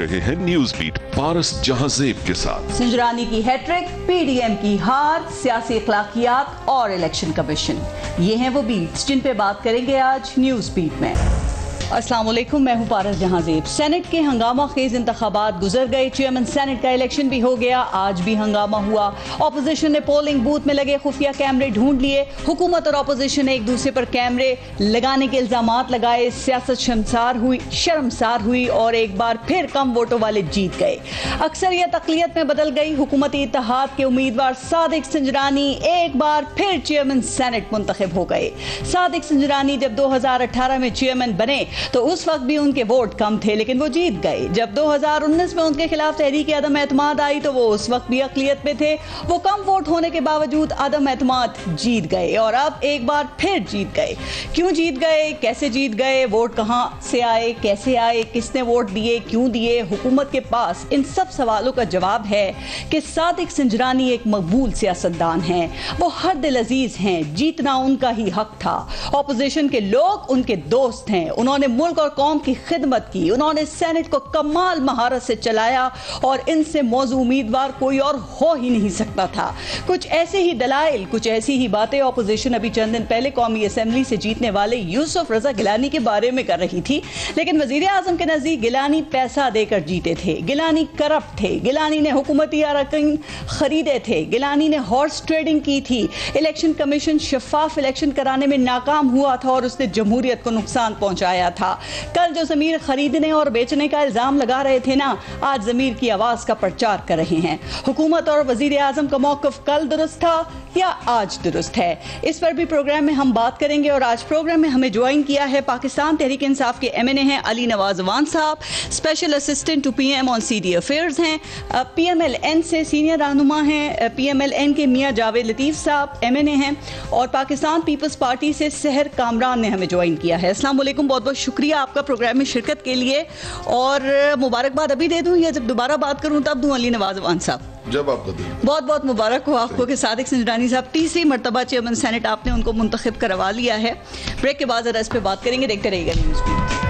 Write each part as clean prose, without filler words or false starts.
रहे हैं news beat पारस जहांजेब के साथ। संजरानी की हैट्रिक, पीडीएम की हार, सियासी अखलाकियात और इलेक्शन कमीशन, ये हैं वो बीट्स जिन पे बात करेंगे आज न्यूज बीट में। अस्सलाम वालेकुम, मैं हूं पारस जहांजेब। सेनेट के हंगामा खेज इंतखाबात गुजर गए, चेयरमैन सेनेट का इलेक्शन भी हो गया। आज भी हंगामा हुआ। ऑपोजिशन ने पोलिंग बूथ में लगे खुफिया कैमरे ढूंढ लिए। हुकूमत और ऑपोजिशन ने एक दूसरे पर कैमरे लगाने के इल्जामात लगाए। सियासत शर्मसार हुई और एक बार फिर कम वोटों वाले जीत गए। अक्सरियत अक़लियत में बदल गई। हुकूमती इत्तेहाद के उम्मीदवार सादिक संजरानी एक बार फिर चेयरमैन सेनेट मुंतखब हो गए। सादिक संजरानी जब 2018 में चेयरमैन बने तो उस वक्त भी उनके वोट कम थे, लेकिन वो जीत गए। जब 2019 में उनके खिलाफ तहरीक अदम एतमाद आई तो वो उस वक्त भी अक़लियत में थे। वो कम वोट होने के बावजूद अदम एतमाद जीत गए और अब एक बार फिर जीत गए। क्यों जीत गए, कैसे जीत गए, वोट कहां से आए, कैसे आए, किसने वोट दिए, क्यों दिए? हुकूमत के पास इन सब सवालों का जवाब है कि सादिक संजरानी एक मकबूल सियासतदान हैं। वो हर दिल अजीज हैं, जीतना उनका ही हक था। ऑपोजिशन के लोग उनके दोस्त हैं। उन्होंने मुल्क और कौम की खिदमत की। उन्होंने सेनेट को कमाल महारत से चलाया और इनसे मौजू उम्मीदवार कोई और हो ही नहीं सकता था। कुछ ऐसे ही दलाइल, कुछ ऐसी ही बातें ऑपोजिशन अभी चंद दिन पहले कौमी असेंबली से जीतने वाले यूसुफ रजा गिलानी के बारे में कर रही थी, लेकिन वजीर आजम के नजदीक गिलानी पैसा देकर जीते थे। गिलानी करप्ट थे। गिलानी ने हुकूमती अरकान खरीदे थे। गिलानी ने हॉर्स ट्रेडिंग की थी। इलेक्शन कमीशन शफाफ इलेक्शन कराने में नाकाम हुआ था और उसने जमहूरियत को नुकसान पहुंचाया था। कल जो ज़मीर खरीदने और बेचने का इल्जाम लगा रहे थे ना, आज ज़मीर की आवाज का प्रचार कर रहे हैं। हुकूमत और वजीर आजम का मौक़िफ़ कल दुरुस्त था या आज दुरुस्त है, इस पर भी प्रोग्राम में हम बात करेंगे। और आज प्रोग्राम में हमें ज्वाइन किया है पाकिस्तान तहरीक इंसाफ के MNA हैं अली नवाज अवान साहब, special assistant to PM on CD affairs हैं। PMLN से सीनियर रहनुमा हैं PMLN के मियाँ जावेद लतीफ़ साहब MNA हैं। और पाकिस्तान पीपल्स पार्टी से सहर कामरान ने हमें ज्वाइन किया है। अस्सलाम वालेकुम, बहुत बहुत शुक्रिया आपका प्रोग्राम में शिरकत के लिए। और मुबारकबाद अभी दे दूं या जब दोबारा बात करूं तब दूं? अली नवाज अवान साहब, जब आपको दें। बहुत बहुत मुबारक हो आपको कि सादिक संजरानी साहब तीसरी मरतबा चेयरमैन सेनेट आपने उनको मुंतखब करवा लिया है। ब्रेक के बाद जरा इस पर बात करेंगे। देखते रहिएगा न्यूज़ बीट।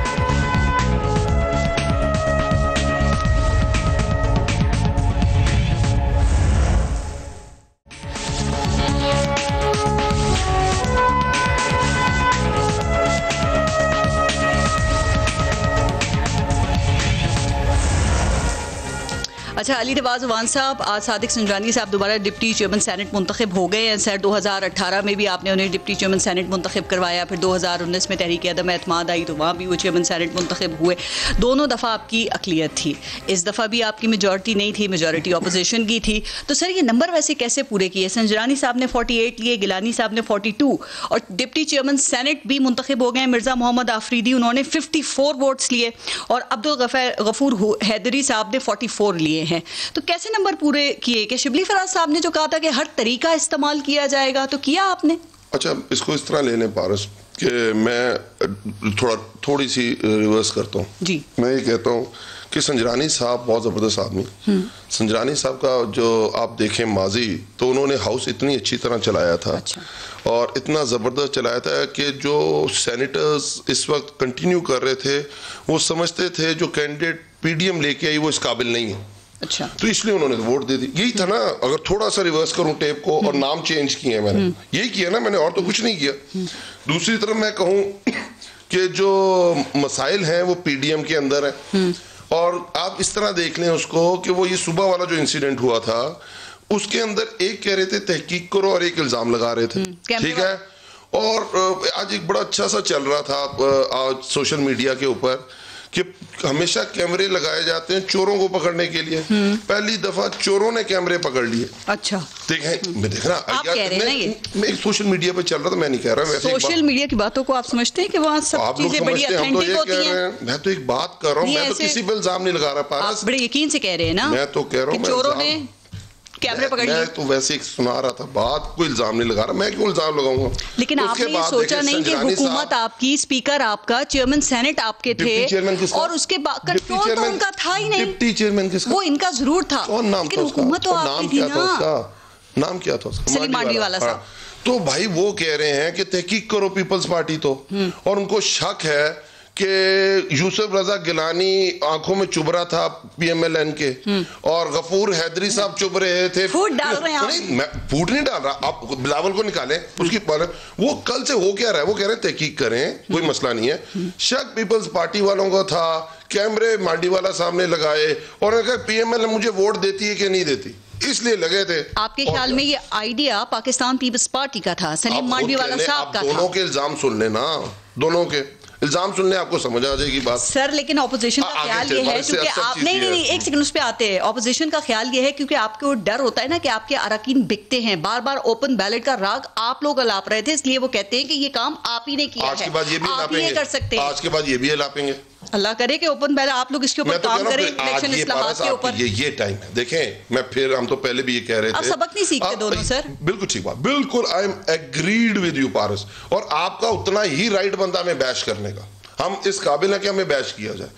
अच्छा, अली नवाज अवान साहब, आज सादिक संजरानी साहब दोबारा डिप्टी चेयरमैन सेनेट मुंतखब हो गए हैं। सर 2018 में भी आपने उन्हें डिप्टी चेयरमैन सेनेट मुंतखब करवाया, फिर 2019 में तहरीक अदम एतमाद आई तो वहाँ भी वो चेयरमैन सेनेट मुंतखब हुए। दोनों दफ़ा आपकी अक़लियत थी, इस दफ़ा भी आपकी मेजॉरिटी नहीं थी, मेजॉरिटी ऑपोजिशन की थी। तो सर ये नंबर वैसे कैसे पूरे किए? संजरानी साहब ने 48 लिए, गिलानी साहब ने 42 और डिप्टी चेयरमैन सेनेट भी मुंतखब हो गए मिर्ज़ा मोहम्मद आफरीदी, उन्होंने 54 वोट्स लिए और अब्दुल गफूर हैदरी साहब ने 44 लिए हैं। तो कैसे नंबर पूरे किए? कि शिबली फराज साहब ने जो कहा था कि हर तरीका इस्तेमाल किया जाएगा, तो किया आपने? अच्छा, इसको इस तरह ले लें पारस कि मैं थोड़ी सी रिवर्स करता हूँ जी। मैं ये कहता हूँ कि संजरानी साहब बहुत ज़बरदस्त आदमी। संजरानी साहब का जो आप देखें माजी, तो उन्होंने हाउस इतनी अच्छी तरह चलाया था। अच्छा। और इतना ज़बरदस्त चलाया था कि जो सेनेटर्स इस वक्त कंटिन्यू कर रहे थे वो समझते थे जो कैंडिडेट PDM लेके आई वो इस काबिल नहीं है। अच्छा। तो इसलिए उन्होंने तो वोट दे दी। यही था ना, अगर थोड़ा सा रिवर्स करूं टेप को, और नाम चेंज किए मैंने, यही किया ना मैंने, और तो कुछ नहीं किया। दूसरी तरफ मैं कहूं कि जो मसाइल हैं वो PDM के अंदर है। और आप इस तरह देख लें उसको कि वो ये सुबह वाला जो इंसिडेंट हुआ था उसके अंदर एक कह रहे थे तहकीक करो और एक इल्जाम लगा रहे थे, ठीक है। और आज एक बड़ा अच्छा सा चल रहा था आज सोशल मीडिया के ऊपर कि हमेशा कैमरे लगाए जाते हैं चोरों को पकड़ने के लिए। पहली दफा चोरों ने कैमरे पकड़ लिए। अच्छा, देखें, मैं देख रहा, मैं सोशल मीडिया पे चल रहा था, मैं नहीं कह रहा। सोशल मीडिया की बातों को आप समझते हैं कि वहाँ सब चीजें बड़ी ऑथेंटिक होती हैं? मैं तो एक बात कर रहा हूँ, मैं तो किसी पे इल्जाम नहीं लगा रहा पारस। आप बड़े यकीन से कह रहे हैं ना? मैं तो कह रहा हूँ चोरों ने कैमरे पकड़ लिए। मैं तो वैसे एक सुना रहा था बात, कोई इल्जाम नहीं लगा रहा, मैं क्यों इल्जाम लगाऊंगा? लेकिन आपने ये सोचा नहीं कि हुकूमत आपकी, स्पीकर आपका, चेयरमैन सेनेट आपके थे, और उसके बाद कंट्रोल तो उनका था ही नहीं। डिप्टी चेयरमैन किसका? वो इनका जरूर था, लेकिन हुकूमत तो आपकी थी ना। नाम क्या था उसका? सलीम मांडवी वाला साहब। तो भाई वो कह रहे हैं कि तहकीक करो पीपल्स पार्टी तो, और उनको शक है कि यूसुफ रजा गिलानी आंखों में चुभ रहा था PMLN के, और गफूर हैदरी साहब चुभ रहे थे। फूट डाल रहे हैं आप? नहीं, मैं फूट नहीं डाल रहा, आप बिलावल को निकालें, उसकी वो कल से हो क्या रहा है, वो कह रहे हैं तहकीक करें, कोई मसला नहीं है। शक पीपल्स पार्टी वालों का था, कैमरे मांडीवाला सामने लगाए और कहा PML मुझे वोट देती है कि नहीं देती, इसलिए लगे थे। आपके ख्याल में ये आइडिया पाकिस्तान पीपल्स पार्टी का था, सलीम मांडीवाला साहब का था? दोनों के इल्जाम सुन लेना, दोनों के इल्जाम सुनने आपको समझ आ जाएगी बात। सर लेकिन ऑपोजिशन का ख्याल ये है, क्योंकि आप नहीं एक सेकंड उस पे आते हैं। ऑपोजिशन का ख्याल ये है क्योंकि आपको डर होता है ना कि आपके अरकान बिकते हैं, बार बार ओपन बैलेट का राग आप लोग अलाप रहे थे, इसलिए वो कहते हैं कि ये काम आप ही ने किया है, आज के बाद ये भी अलापेंगे, कर सकते हैं। आज के बाद ये भी अलापेंगे। अल्लाह करे कि ओपन बैलेट आप लोग इसके ऊपर काम करें, इलेक्शन इस्लामात के ऊपर। ये टाइम है, देखें, मैं फिर हम तो पहले भी ये कह रहे थे, आप सबक नहीं सीखते दोनों सर। बिल्कुल ठीक बात, बिल्कुल I am agreed with you Paras, और आपका उतना ही राइट बनता हमें बैश करने का, हम इस काबिल है कि हमें बैश किया जाए।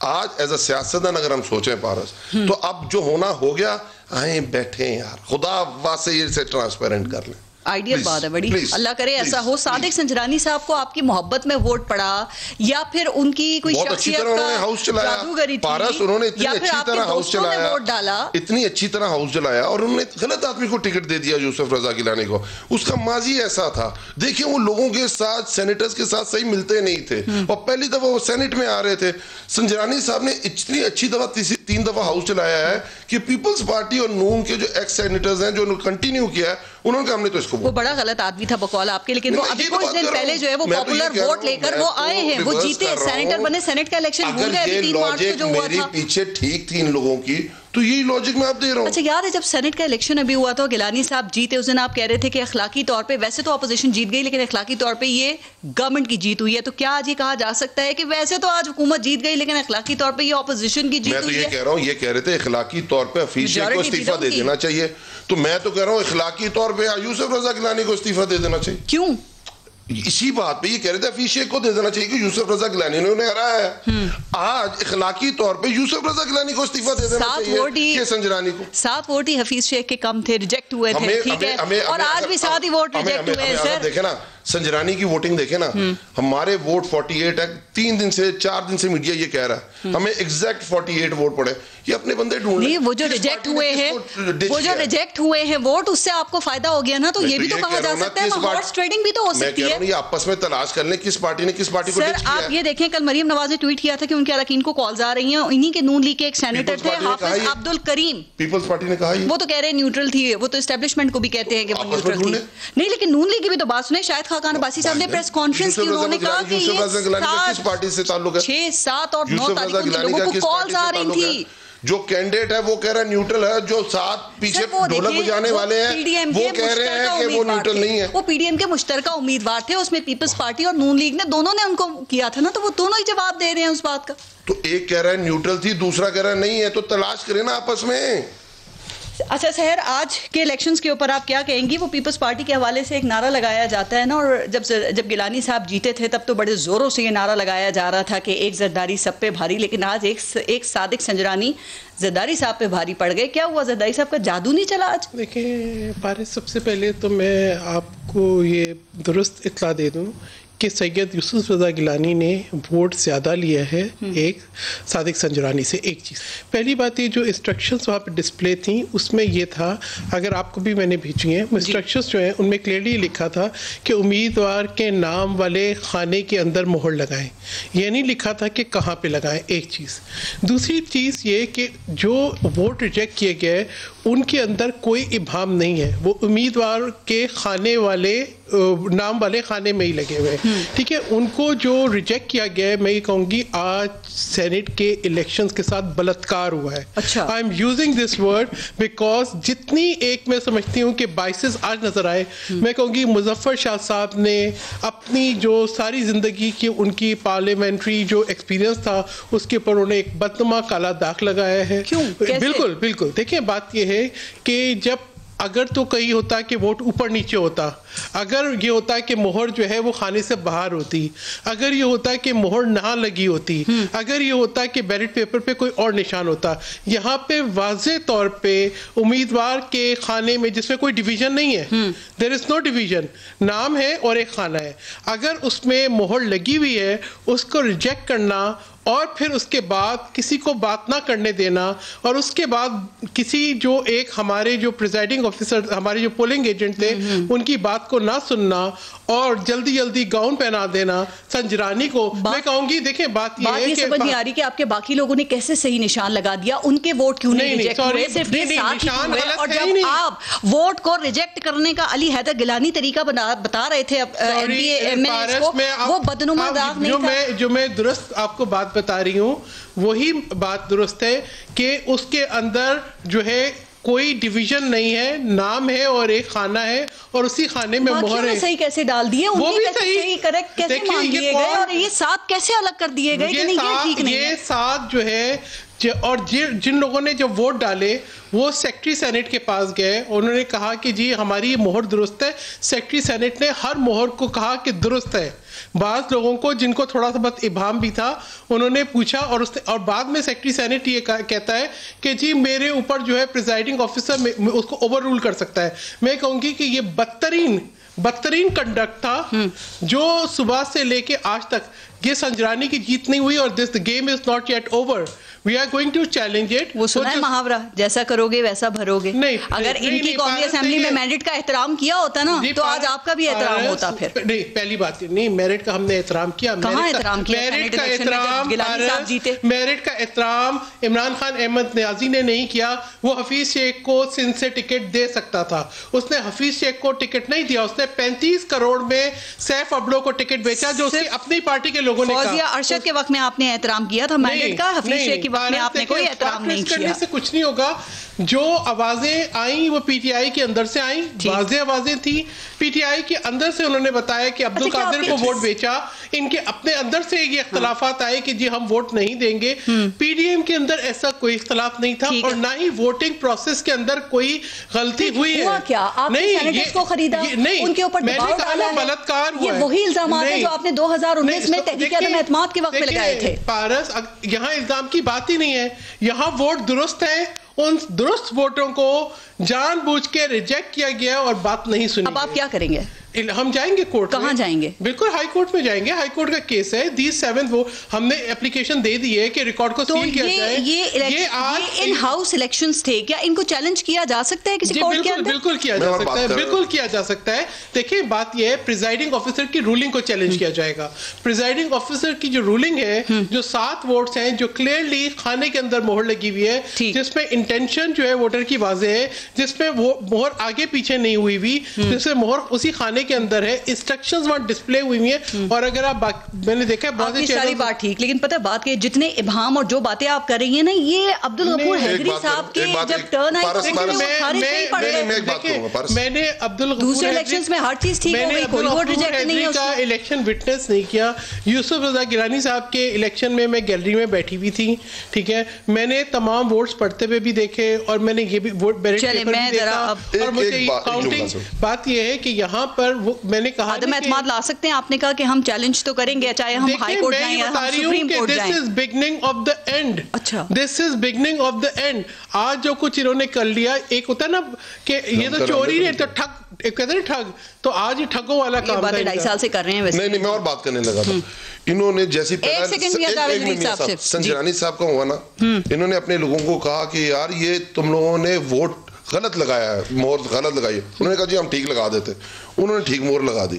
आज एज अ सियासतदान अगर हम सोचें पारस, तो अब जो होना हो गया, आए बैठे यार, खुदा वास्ते ये से ट्रांसपेरेंट कर लें। आइडियल बात है बड़ी, अल्लाह करे ऐसा हो। सादिक संजरानी साहब को आपकी मोहब्बत में वोट पड़ा, या फिर उनकी कोई शख्सियत का हाउस चलाया पारस, उन्होंने इतनी अच्छी तरह हाउस चलाया, वोट डाला, इतनी अच्छी तरह हाउस चलाया, और उन्होंने गलत आदमी को टिकट दे दिया यूसुफ रजा गिलानी को। उसका माजी ऐसा था, देखिए वो लोगों के साथ, सेनेटर्स के साथ सही मिलते नहीं थे, और पहली दफा वो सेनेट में आ रहे थे। संजरानी साहब ने इतनी अच्छी दफा 3 दफा हाउस चलाया है कि पीपल्स पार्टी और नून के जो एक्स सेनेटर्स हैं, जो कंटिन्यू किया है, उन्होंने कहा हमने तो इसको, वो बड़ा गलत आदमी था बकौल आपके, लेकिन वो अभी कुछ दिन पहले जो है वो पॉपुलर वोट लेकर वो आए हैं, वो जीते, सेनेटर बने, सेनेट का इलेक्शन हो गया अभी 3 मार्च को जो हुआ था। पीछे ठीक थी इन लोगों की, तो यही लॉजिक मैं आप दे रहा हूँ। अच्छा याद है जब सेनेट का इलेक्शन अभी हुआ था, गिलानी साहब जीते, उस दिन आप कह रहे थे कि अखलाकी तौर पे, वैसे तो अपोजिशन जीत गई, लेकिन अखलाकी तौर पे ये गवर्नमेंट की जीत हुई है, तो क्या आज ये कहा जा सकता है कि वैसे तो आज हुकूमत जीत गई, लेकिन अखलाकी तौर पे ये अपोजिशन की जीत हुई है? मैं तो ये कह रहा हूँ, ये कह रहे थे अखलाकी तौर पे अफीशियल को इस्तीफा दे देना चाहिए, तो मैं तो कह रहा हूँ अखलाकी तौर पे यूसुफ रजा गिलानी को इस्तीफा दे देना चाहिए। क्यों? इसी बात पे ये कह रहे थे अफीशियल को दे देना चाहिए कि यूसुफ रजा गिलानी ने उन्हें हराया है। आज इखलाकी तौर पे यूसुफ रजा गिलानी को इस्तीफा दे देना चाहिए कि संजरानी को। 7 वोट ही हफीज शेख के कम थे, रिजेक्ट हुए थे, ठीक है, और आज भी 7 ही वोट रिजेक्ट हुए हैं सर। देखे ना संजरानी की वोटिंग, देखे ना, हमारे वोट 48 है, 3 दिन से 4 दिन से मीडिया ये कह रहा है हमें एग्जैक्ट 48 वोट पड़े, ये अपने बंदे ढूंढ नहीं, वो जो रिजेक्ट हुए हैं, वो जो रिजेक्ट हुए हैं वोट, उससे आपको फायदा हो गया ना, तो ये भी तो कहा जा सकता है, हॉर्स ट्रेडिंग भी तो हो सकती है। ये आपस में तलाश कर लें किस पार्टी ने किस पार्टी को डिच किया है। आप ये देखें, कल मरियम नवाज ने ट्वीट किया था कि उनके अरकान को कॉल्स आ रही हैं, इन्हीं के नून लीग के एक सेनेटर थे हाफिज अब्दुल करीम, पीपल्स पार्टी ने कहा, वो तो कह रहे हैं न्यूट्रल थी, वो तो एस्टेब्लिशमेंट को भी कहते हैं कि वो न्यूट्रल थी। नहीं, लेकिन नून लीग की भी तो बात सुने, शायद खाकान अब्बासी साहब ने प्रेस कॉन्फ्रेंस की, उन्होंने कहा कि ये 6, 7 और 9 तारीख को लोगों को कॉल्स आ रही थी। जो कैंडिडेट है वो कह रहा है न्यूट्रल है, जो साथ पीछे ढोलक बजाने वाले हैं वो कह रहे हैं कि वो न्यूट्रल नहीं है। वो पीडीएम के मुश्तरका उम्मीदवार थे, उसमें पीपल्स पार्टी और नून लीग ने, दोनों ने उनको किया था ना, तो वो दोनों ही जवाब दे रहे हैं उस बात का। तो एक कह रहा है न्यूट्रल थी, दूसरा कह रहा है नहीं है, तो तलाश करें ना आपस में। अच्छा सहर, आज के इलेक्शंस के ऊपर आप क्या कहेंगी? वो पीपल्स पार्टी के हवाले से एक नारा लगाया जाता है ना, और जब गिलानी साहब जीते थे तब तो बड़े जोरों से ये नारा लगाया जा रहा था कि एक जरदारी सब पे भारी, लेकिन आज एक सादिक संजरानी जरदारी साहब पे भारी पड़ गए। क्या हुआ, जरदारी साहब का जादू नहीं चला आज? देखिए पारिस, सबसे पहले तो मैं आपको ये दुरुस्त इत्तला दे दूं कि सैयद यूसुफ रजा गिलानी ने वोट ज़्यादा लिया है एक सादिक संजरानी से। एक चीज़, पहली बात, ये जो इंस्ट्रक्शंस वहाँ पे डिस्प्ले थी उसमें ये था, अगर आपको भी मैंने भेजी हैं इंस्ट्रक्शंस जो हैं, उनमें क्लियरली लिखा था कि उम्मीदवार के नाम वाले खाने के अंदर मोहर लगाएं, ये नहीं लिखा था कि कहाँ पे लगाएं। एक चीज़, दूसरी चीज़ ये कि जो वोट रिजेक्ट किए गए उनके अंदर कोई इबाम नहीं है, वो उम्मीदवार के खाने वाले नाम वाले खाने में ही लगे हुए, ठीक है। उनको जो रिजेक्ट किया गया है, मैं ये कहूँगी आज सेनेट के इलेक्शंस के साथ बलात्कार हुआ है। अच्छा, I am using this word because जितनी एक मैं समझती हूँ कि बाइसेस आज नजर आए, मैं कहूँगी मुजफ्फर शाह साहब ने अपनी जो सारी जिंदगी की उनकी पार्लियामेंट्री जो एक्सपीरियंस था उसके ऊपर उन्होंने एक बदनुमा काला दाग लगाया है। क्यों? बिल्कुल बिल्कुल, देखिए बात यह है कि जब अगर तो कहीं होता कि वोट ऊपर नीचे होता, अगर ये होता कि मोहर जो है वो खाने से बाहर होती, अगर ये होता कि मोहर ना लगी होती, अगर ये होता कि बैलेट पेपर पे कोई और निशान होता, यहाँ पे वाज़े तौर पे उम्मीदवार के खाने में जिसमें कोई डिवीजन नहीं है, देयर इज नो डिवीजन, नाम है और एक खाना है, अगर उसमें मोहर लगी हुई है उसको रिजेक्ट करना और फिर उसके बाद किसी को बात ना करने देना और उसके बाद किसी जो एक हमारे जो प्रिजाइडिंग ऑफिसर, हमारे जो पोलिंग एजेंट थे, उनकी बात को ना सुनना और जल्दी जल्दी गाउन पहना देना संजरानी को। मैं कहूंगी देखें बात ये है कि समझ नहीं आ रही कि आपके बाकी लोगों ने कैसे सही निशान लगा दिया, उनके वोट क्यों नहीं रिजेक्ट हुए, सिर्फ ये साथ ही हुए। और जब आप वोट को रिजेक्ट करने का अली हैदर गिलानी तरीका बता रहे थे एमएलए को, वो बदनुमा दाग नहीं था। जो मैं दुरुस्त आपको बात बता रही हूँ वही बात दुरुस्त है कि उसके अंदर जो है कोई डिवीजन नहीं है, नाम है और एक खाना है और उसी खाने में मोहर है। सही कैसे डाल दिए, वो भी सही करेक्ट कैसे मान दिए गए और ये साथ कैसे अलग कर दिए गए कि नहीं ये ठीक नहीं है। ये साथ जो है और जिन लोगों ने जब वोट डाले वो सेक्रेटरी सेनेट के पास गए, उन्होंने कहा कि जी हमारी ये मोहर दुरुस्त है। सेक्रेटरी सेनेट ने हर मोहर को कहा कि दुरुस्त है। बाज़ लोगों को जिनको थोड़ा सा बहुत इबाम भी था उन्होंने पूछा और बाद में सेक्रेटरी सेनेट ये कहता है कि जी मेरे ऊपर जो है प्रिजाइडिंग ऑफिसर उसको ओवर रूल कर सकता है। मैं कहूँगी कि ये बदतरीन कंडक्ट था जो सुबह से लेके आज तक ये संजरानी की जीत नहीं हुई और this game is not yet over, we are going to challenge it. वो सुना है मुहावरा, जैसा करोगे वैसा भरोगे। नहीं, अगर इनकी कौमी असेंबली में मैरिट का एहतराम किया होता ना तो आज आपका भी एहतराम होता। फिर नहीं, पहली बात नहीं, मेरिट का हमने एहतराम किया। कहाँ एहतराम किया? मेरिट का एहतराम इमरान खान अहमद न्याजी ने नहीं किया। वो हफीज शेख को सिंध से टिकट दे सकता था, उसने हफीज शेख को टिकट नहीं दिया। उसने 35 करोड़ में सैफ अबड़ो को टिकट बेचा जो उसकी अपनी पार्टी के लोगों ने कहा। अरशद के वक्त में आपने एहतराम किया था मैरिट का, हफीज शेख के वक्त में आपने कोई एहतराम नहीं किया। करने से कुछ नहीं होगा। जो आवाजें आई वो पीटीआई के अंदर से आई, वाज़ेह आवाजें थी। पीटीआई के अंदर से उन्होंने बताया कि अब्दुल कादिर को वोट बेचा। इनके अपने अंदर से ये इख्तलाफात आए कि जी हम वोट नहीं देंगे। पीडीएम के अंदर ऐसा कोई इख्तलाफ नहीं था और ना ही वोटिंग प्रोसेस के अंदर कोई गलती हुई है। क्या आपने को खरीदा, उनके ऊपर दबाव डाला है? बलात्कार हुआ। ये वही इल्जाम है जो आपने 2019 में तहरीक-ए-एतमाद के वक्त में लगाए थे। पारस, यहाँ इल्जाम की बात ही नहीं है, यहाँ वोट दुरुस्त है। उन दुरुस्त वोटों को जानबूझ के रिजेक्ट किया गया और बात नहीं सुनी। अब आप क्या करेंगे? हम जाएंगे कोर्ट। कहाँ जाएंगे? बिल्कुल हाई कोर्ट में जाएंगे। हाई कोर्ट का केस है। These 7 वो हमने एप्लीकेशन दे दी है कि रिकॉर्ड को सील किया जाए। ये इन हाउस इलेक्शंस थे, क्या इनको चैलेंज किया जा सकता है किसी कोर्ट के अंदर? बिल्कुल किया जा सकता है, बिल्कुल किया जा सकता है। देखिए बात ये है, प्रिजाइडिंग ऑफिसर की रूलिंग को चैलेंज किया जाएगा। प्रिजाइडिंग ऑफिसर की जो रूलिंग है, जो 7 वोट्स हैं, जो क्लियरली खाने के अंदर मोहर लगी हुई है, जिसमें इंटेंशन जो है वोटर की वाज़ेह है, जिसमें वो मोहर आगे पीछे नहीं हुई हुई, जिसमें मोहर उसी खाने के अंदर है, इंस्ट्रक्शंस वहां डिस्प्ले हुई है। और अगर आप मैंने देखा है बहुत सारी बात ठीक, लेकिन पता है बात के जितने इबाम और जो बातें आप कर रही हैं ना, ये अब्दुल गफूर हैदरी साहब के जब टर्न आई मैंने अब्दुल दूसरे इलेक्शंस में हर चीज ठीक हो गई, कोई वोट रिजेक्ट नहीं है। इलेक्शन विटनेस नहीं किया। यूसुफ रजा गिलानी साहब के इलेक्शन में मैं गैलरी में बैठी हुई थी, ठीक है, मैंने तमाम वोट्स पढ़ते हुए भी देखे और मैंने ये भी वोट बैलेट पेपर भी देखा और मुझे काउंटिंग बात ये है कि यहाँ पर वो मैंने कहा आदम एतमाद ला सकते हैं। आपने कहा कि हम चैलेंज तो करेंगे, चाहे हम हाई कोर्ट जाएं या हम सुप्रीम कोर्ट जाएं। This is beginning of the end. अच्छा, this is beginning of the end. आज जो कुछ इन्होंने कर लिया, एक होता है ना कि ये तो चोरी नहीं तो ठग, कहते हैं ठग, तो आज ये ठगों वाला काम है। 2.5 साल से कर रहे हैं। वैसे नहीं, मैं और बात करने लगा था। इन्होंने जैसी संजरानी साहब का हुआ ना, इन्होंने अपने लोगों को कहा कि यार ये तुम लोगों ने वोट गलत लगाया है, मोहर गलत लगाई है। उन्होंने कहा जी हम ठीक लगा देते। उन्होंने ठीक मोहर लगा दी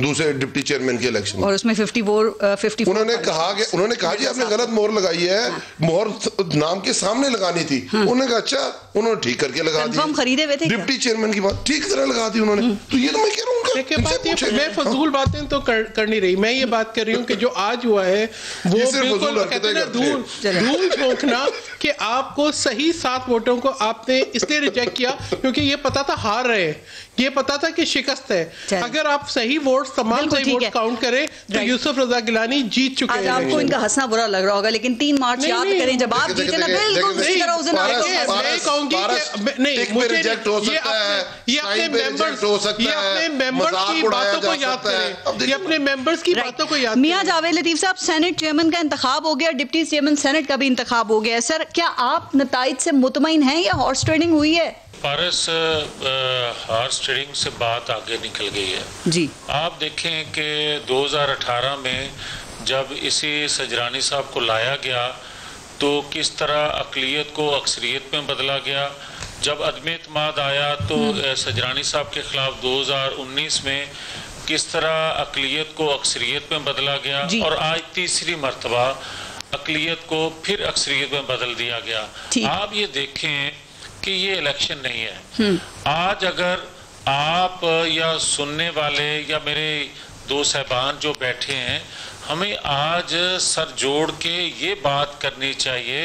दूसरे डिप्टी चेयरमैन के इलेक्शन में, और उसमें 54 उन्होंने कहा जी आपने गलत मोहर लगाई है, मोहर नाम के सामने लगानी थी। उन्होंने कहा अच्छा, उन्होंने ठीक करके लगा दी। खरीदे हुए थे डिप्टी चेयरमैन की बात ठीक तरह लगा दी उन्होंने। तो ये तो मैं कह रहा हूँ मैं फजूल बातें तो कर नहीं रही। मैं ये बात कर रही हूँ कि जो आज हुआ है वो बिल्कुल कहते हैं धूल झोंकना कि आपको सही 7 वोटों को आपने इसलिए रिजेक्ट किया क्योंकि ये पता था हार रहे हैं, ये पता था कि शिकस्त है। अगर आप सही वोट तमाम सही वोट काउंट करें तो यूसुफ रजा गिलानी जीत चुके हैं। आपको इनका हंसना बुरा लग रहा होगा, लेकिन 3 मार्च याद करें जब आप जीते ना, बिल्कुल नहीं, मुझे रिजेक्ट हो सकता है, ये अपने मेंबर्स हो सकता है, अपने मेंबर्स की बातों को याद करें, ये अपने मेंबर्स की बातों को याद। मियां जावेद लतीफ साहब, सेनेट चेयरमैन का इंतखाब हो गया, डिप्टी चेयरमैन सेनेट का भी इंतखाब हो गया। सर, क्या आप नताइज से मुतमईन हैं या हॉर्स ट्रेडिंग हुई है? पारस, हॉर्स ट्रेडिंग से बात आगे निकल गई है जी। आप देखें कि 2018 में जब इसी सजरानी साहब को लाया गया तो किस तरह अक़लियत को अक्सरियत में बदला गया। जब अदम एतमाद आया तो सजरानी साहब के ख़िलाफ़ 2019 में किस तरह अक़लियत को अक्सरियत में बदला गया, और आज तीसरी मरतबा अक़लियत को फिर अक्सरियत में बदल दिया गया। आप ये देखें कि ये इलेक्शन नहीं है। आज अगर आप या सुनने वाले या मेरे दो साहबान जो बैठे हैं, हमें आज सर जोड़ के ये बात करनी चाहिए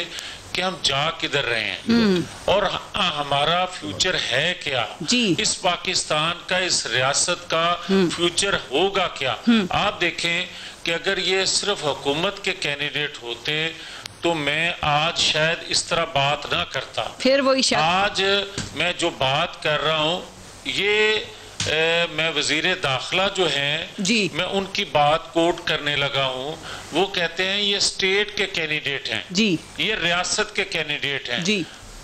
कि हम जा किधर रहे हैं और हमारा फ्यूचर है क्या जी। इस पाकिस्तान का, इस रियासत का फ्यूचर होगा क्या। आप देखें कि अगर ये सिर्फ हुकूमत के कैंडिडेट होते तो मैं आज शायद इस तरह बात ना करता। फिर वही आज मैं जो बात कर रहा हूँ, ये मैं वजीर दाखिला जो हैं जी, मैं उनकी बात कोट करने लगा हूँ। वो कहते हैं ये स्टेट के कैंडिडेट हैं जी, ये रियासत के कैंडिडेट हैं जी।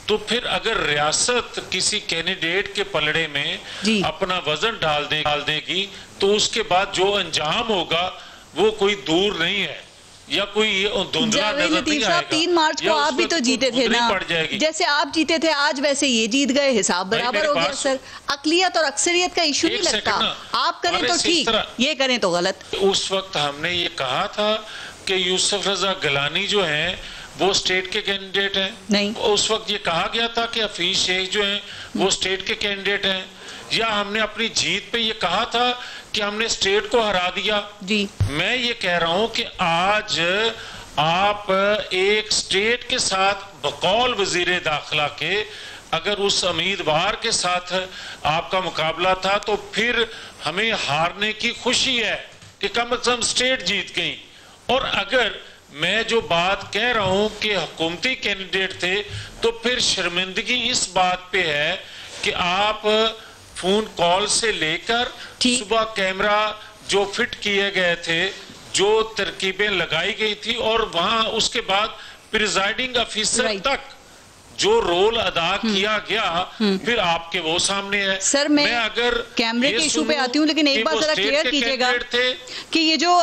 तो फिर अगर रियासत किसी कैंडिडेट के पलड़े में अपना वजन डाल देगी तो उसके बाद जो अंजाम होगा वो कोई दूर नहीं है या कोई धुंधला नजर नहीं आएगा। 3 मार्च को आप भी तो जीते थे ना, जैसे आप जीते थे आज वैसे ये जीत गए, हिसाब बराबर हो गया। सर, अक़लियत और अक्सरियत का इशू नहीं लगता, आप करें तो ठीक, ये करें तो गलत। उस वक्त हमने ये कहा था कि यूसुफ रजा गिलानी जो हैं वो स्टेट के कैंडिडेट हैं? नहीं। उस वक्त ये कहा गया था कि हफीज शेख जो हैं वो स्टेट के कैंडिडेट हैं? या हमने अपनी जीत पे ये कहा था कि हमने स्टेट को हरा दिया जी? मैं ये कह रहा हूं कि आज आप एक स्टेट के साथ बकौल वजीर दाखिला के अगर उस उम्मीदवार के साथ आपका मुकाबला था तो फिर हमें हारने की खुशी है कि कम से कम स्टेट जीत गई। और अगर मैं जो बात कह रहा हूं कि हुकूमती कैंडिडेट थे तो फिर शर्मिंदगी इस बात पे है कि आप फोन कॉल से लेकर सुबह कैमरा जो फिट किए गए थे, जो तरकीबें लगाई गई थी, और वहां उसके बाद प्रिजाइडिंग ऑफिसर तक जो रोल अदा किया गया, फिर आपके वो सामने है। सर, मैं अगर कैमरे के इशू पे आती हूँ, लेकिन एक बात जरा क्लियर कीजिएगा कि ये जो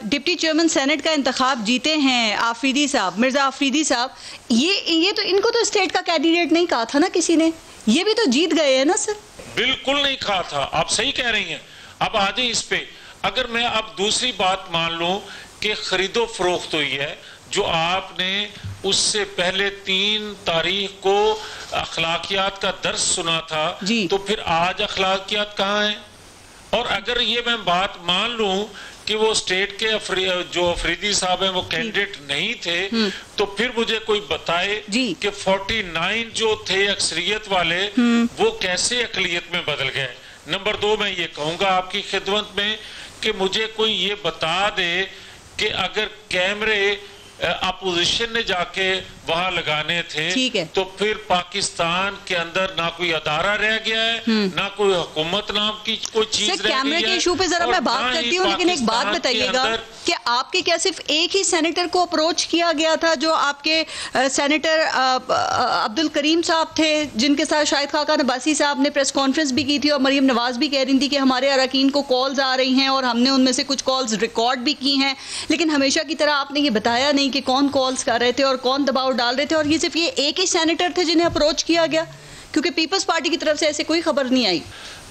डिप्टी चेयरमैन सेनेट का इंतखाब जीते हैं आफरीदी साहब, मिर्जा आफरीदी साहब, ये तो इनको तो स्टेट का कैंडिडेट नहीं कहा था ना किसी ने, ये भी तो जीत गए हैं ना सर? बिल्कुल नहीं कहा था, आप सही कह रही हैं। अब आ जाए इस पे, अगर मैं अब दूसरी बात मान लूं कि खरीदो फरोख्त हुई है, जो आपने उससे पहले 3 तारीख को अखलाकियात का दर्स सुना था, तो फिर आज अखलाकियात कहाँ हैं? और अगर ये मैं बात मान लूं कि वो स्टेट के जो अफरीदी साहब हैं वो कैंडिडेट नहीं थे, तो फिर मुझे कोई बताए कि 49 जो थे अक्सरियत वाले वो कैसे अक़लियत में बदल गए। नंबर 2, मैं ये कहूँगा आपकी खिदमत में कि मुझे कोई ये बता दे कि अगर कैमरे अपोजिशन ने जाके वहां लगाने थे तो फिर पाकिस्तान के अंदर ना कोई अदारा रह गया है, ना कोई हुकूमत नाम की कोई चीज रह गई है। कैमरे के इशू पे जरा मैं बात करती हूँ, लेकिन एक बात बताइएगा कि आपके क्या सिर्फ एक ही सेनेटर को अप्रोच किया गया था, जो आपके सेनेटर अब्दुल करीम साहब थे, जिनके साथ शाहिद खाका अब्बासी साहब ने प्रेस कॉन्फ्रेंस भी की थी और मरियम नवाज भी कह रही थी कि हमारे अरकान को कॉल्स आ रही हैं और हमने उनमें से कुछ कॉल्स रिकॉर्ड भी की हैं, लेकिन हमेशा की तरह आपने ये बताया नहीं कि कौन कॉल्स कर रहे थे और कौन दबाव डाल रहे थे, और ये सिर्फ ये एक ही सेनेटर थे जिन्हें अप्रोच किया गया, क्योंकि पीपल्स पार्टी की तरफ से ऐसे कोई खबर नहीं आई।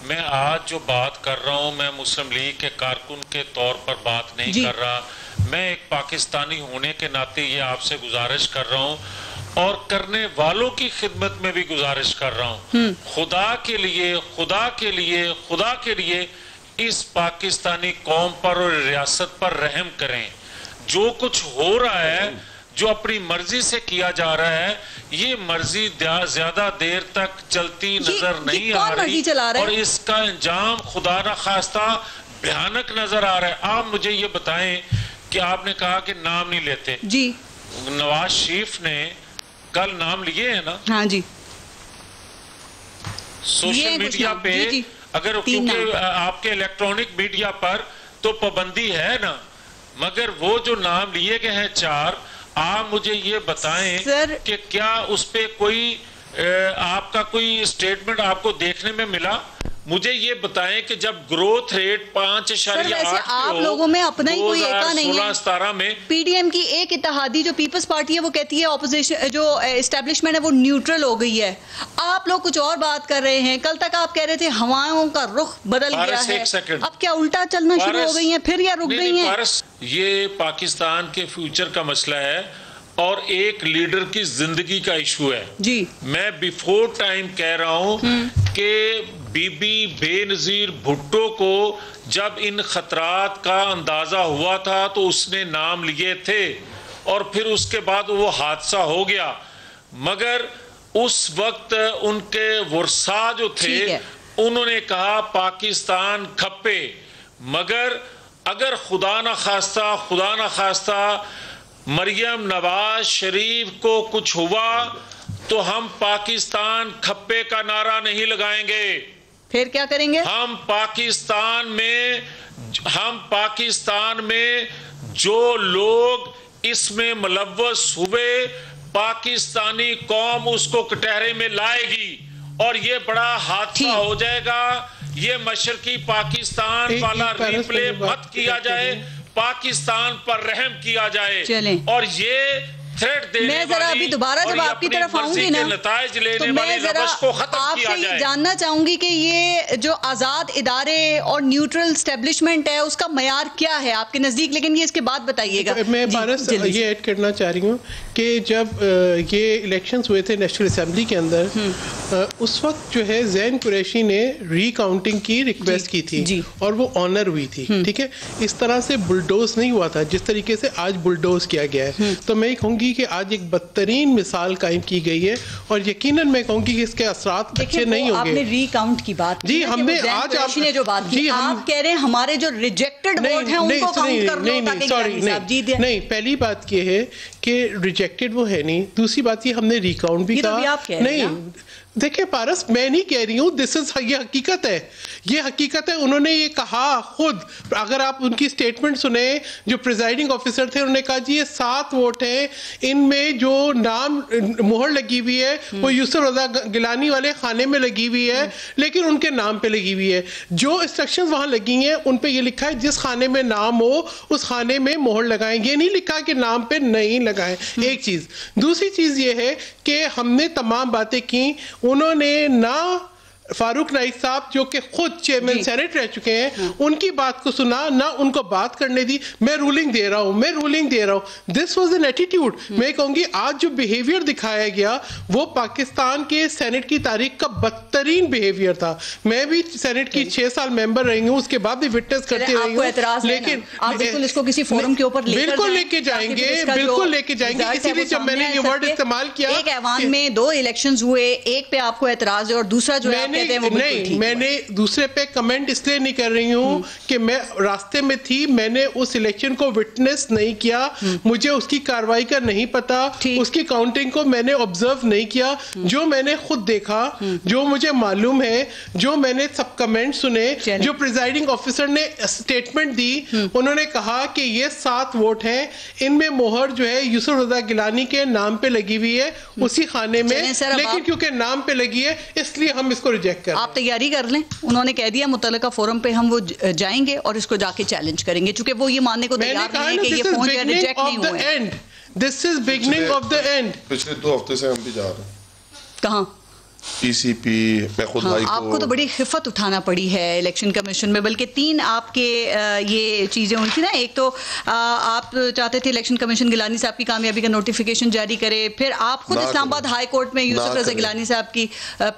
मैं आज जो बात कर रहा हूं, मैं मुस्लिम लीग के कारकुन के तौर पर बात नहीं कर रहा, मैं एक पाकिस्तानी होने के नाते ये आपसे गुजारिश कर रहा हूं और करने वालों की खिदमत में भी गुजारिश कर रहा हूं, खुदा के लिए, खुदा के लिए, खुदा के लिए इस पाकिस्तानी कौम पर और रियासत पर रहम करें। जो कुछ हो रहा है, जो अपनी मर्जी से किया जा रहा है, ये मर्जी ज्यादा देर तक चलती नजर नहीं आ रही और इसका अंजाम खुदा न खास्ता भयानक नजर आ रहा है। आप मुझे ये बताएं कि आपने कहा कि नाम नहीं लेते जी, नवाज शरीफ ने कल नाम लिए है ना? हाँ जी। सोशल मीडिया पे अगर, क्योंकि आपके इलेक्ट्रॉनिक मीडिया पर तो पाबंदी है ना, मगर वो जो नाम लिए गए हैं 4, आप मुझे ये बताएं कि क्या उस पे कोई आपका कोई स्टेटमेंट आपको देखने में मिला? मुझे ये बताएं कि जब ग्रोथ रेट 5.8 आप लोगों में अपना ही कोई एका नहीं है। 16-17 में पीडीएम की एक इत्तेहादी जो पीपल्स पार्टी है वो कहती है ऑपोजिशन जो एस्टेब्लिशमेंट है वो न्यूट्रल हो गई है। आप लोग कुछ और बात कर रहे हैं। कल तक आप कह रहे थे हवाओं का रुख बदल गया है, अब क्या उल्टा चलना शुरू हो गई है फिर या रुक गई है? ये पाकिस्तान के फ्यूचर का मसला है और एक लीडर की जिंदगी का इशू है जी। मैं बिफोर टाइम कह रहा हूं कि बीबी बेनजीर भुट्टो को जब इन खतरात का अंदाजा हुआ था तो उसने नाम लिए थे और फिर उसके बाद वो हादसा हो गया, मगर उस वक्त उनके वर्सा जो थे उन्होंने कहा पाकिस्तान खप्पे, मगर अगर खुदा न खास्ता मरियम नवाज शरीफ को कुछ हुआ तो हम पाकिस्तान खप्पे का नारा नहीं लगाएंगे। फिर क्या करेंगे? हम पाकिस्तान में जो लोग इसमें मुलव्वस हुए पाकिस्तानी कौम उसको कटहरे में लाएगी और ये बड़ा हादसा हो जाएगा। ये मशरकी पाकिस्तान वाला रिप्ले मत किया जाए, पाकिस्तान पर रहम किया जाए और ये थ्रेट देने मैं जरा अभी दोबारा जब आपकी तरफ आऊंगी ना तो मैं जरा आपसे ये जानना चाहूंगी कि ये जो आजाद इदारे और न्यूट्रल एस्टेब्लिशमेंट है उसका मयार क्या है आपके नजदीक, लेकिन ये इसके बाद बताइएगा। मैं पारस ये ऐड करना चाह रही हूँ कि जब ये इलेक्शंस हुए थे नेशनल असेंबली के अंदर उस वक्त जो है जैन कुरैशी ने रीकाउंटिंग की रिक्वेस्ट की थी और वो ऑनर हुई थी। ठीक है, इस तरह से बुलडोज नहीं हुआ था जिस तरीके से आज बुलडोज किया गया है। तो मैं कहूँगी कि आज एक बदतरीन मिसाल कायम की गई है और यकीनन मैं कहूँगी कि इसके असरात अच्छे नहीं होंगे। आपने रीकाउंट की बात जी हमने आज आपने जो बात की आप कह रहे हैं हमारे जो रिजेक्टेड वोट हैं उनको काउंट कर लो ताकि नहीं, पहली बात ये है कि रिजेक्टेड वो है नहीं, दूसरी बात ये हमने रिकाउंट भी कहा नहीं। देखिए पारस, मैं नहीं कह रही हूँ, ये हकीकत है, ये हकीकत है। उन्होंने ये कहा खुद, अगर आप उनकी स्टेटमेंट सुने जो प्रिजाइडिंग ऑफिसर थे उन्होंने कहा जी ये 7 वोट हैं, इनमें जो नाम मुहर लगी हुई है वो यूसुफ रजा गिलानी वाले खाने में लगी हुई है लेकिन उनके नाम पे लगी हुई है। जो इंस्ट्रक्शंस वहां लगी हैं उन पे ये लिखा है जिस खाने में नाम हो उस खाने में मोहर लगाएं, ये नहीं लिखा कि नाम पे नहीं लगाएं। एक चीज, दूसरी चीज ये है कि हमने तमाम बातें की, उन्होंने ना फारूक नाइक साहब जो कि खुद चेयरमैन सेनेट रह चुके हैं उनकी बात को सुना, ना उनको बात करने दी। मैं रूलिंग दे रहा हूं, दिस वाज एन एटीट्यूड। मैं कहूंगी आज जो बिहेवियर दिखाया गया वो पाकिस्तान के सेनेट की तारीख का बदतरीन बिहेवियर था। मैं भी सेनेट की 6 साल मेंबर रही हूं, उसके बाद भी विटनेस करते रही हूं, लेकिन आप बिल्कुल इसको किसी फोरम के ऊपर बिल्कुल लेके जाएंगे, इसीलिए जब मैंने ये वर्ड इस्तेमाल किया, एक ऐवान में 2 इलेक्शंस हुए, एक पे आपको एतराज है और दूसरा जो है नहीं, मैंने दूसरे पे कमेंट इसलिए नहीं कर रही हूँ कि मैं रास्ते में थी, मैंने उस इलेक्शन को विटनेस नहीं किया, मुझे उसकी कार्रवाई का नहीं पता, उसकी काउंटिंग को मैंने ऑब्जर्व नहीं किया। जो मैंने खुद देखा, जो मुझे मालूम है, जो मैंने सब कमेंट सुने, जो प्रिजाइडिंग ऑफिसर ने स्टेटमेंट दी, उन्होंने कहा कि ये 7 वोट हैं, इनमें मोहर जो है यूसुफ रजा गिलानी के नाम पे लगी हुई है उसी खाने में, लेकिन क्योंकि नाम पे लगी है इसलिए हम इसको रिजेक्ट। आप तैयारी कर लें, उन्होंने कह दिया मुतल्लिका फोरम पे हम वो जाएंगे और इसको जाके चैलेंज करेंगे, क्योंकि वो ये मानने को तैयार नहीं है कि ये पहुंच गया, रिजेक्ट नहीं हुए। This is beginning of the and. पिछले 2 हफ्ते से हम भी जा रहे हैं। कहां? ECP मैं खुद भाई को आपको तो बड़ी खिफत उठाना पड़ी है इलेक्शन कमीशन में, बल्कि 3 आपके ये चीज़ें हुई थी ना। एक तो आप चाहते थे इलेक्शन कमीशन गिलानी साहब की कामयाबी का नोटिफिकेशन जारी करे, फिर आप खुद इस्लामाबाद हाई कोर्ट में यूसुफ रजा गिलानी साहब की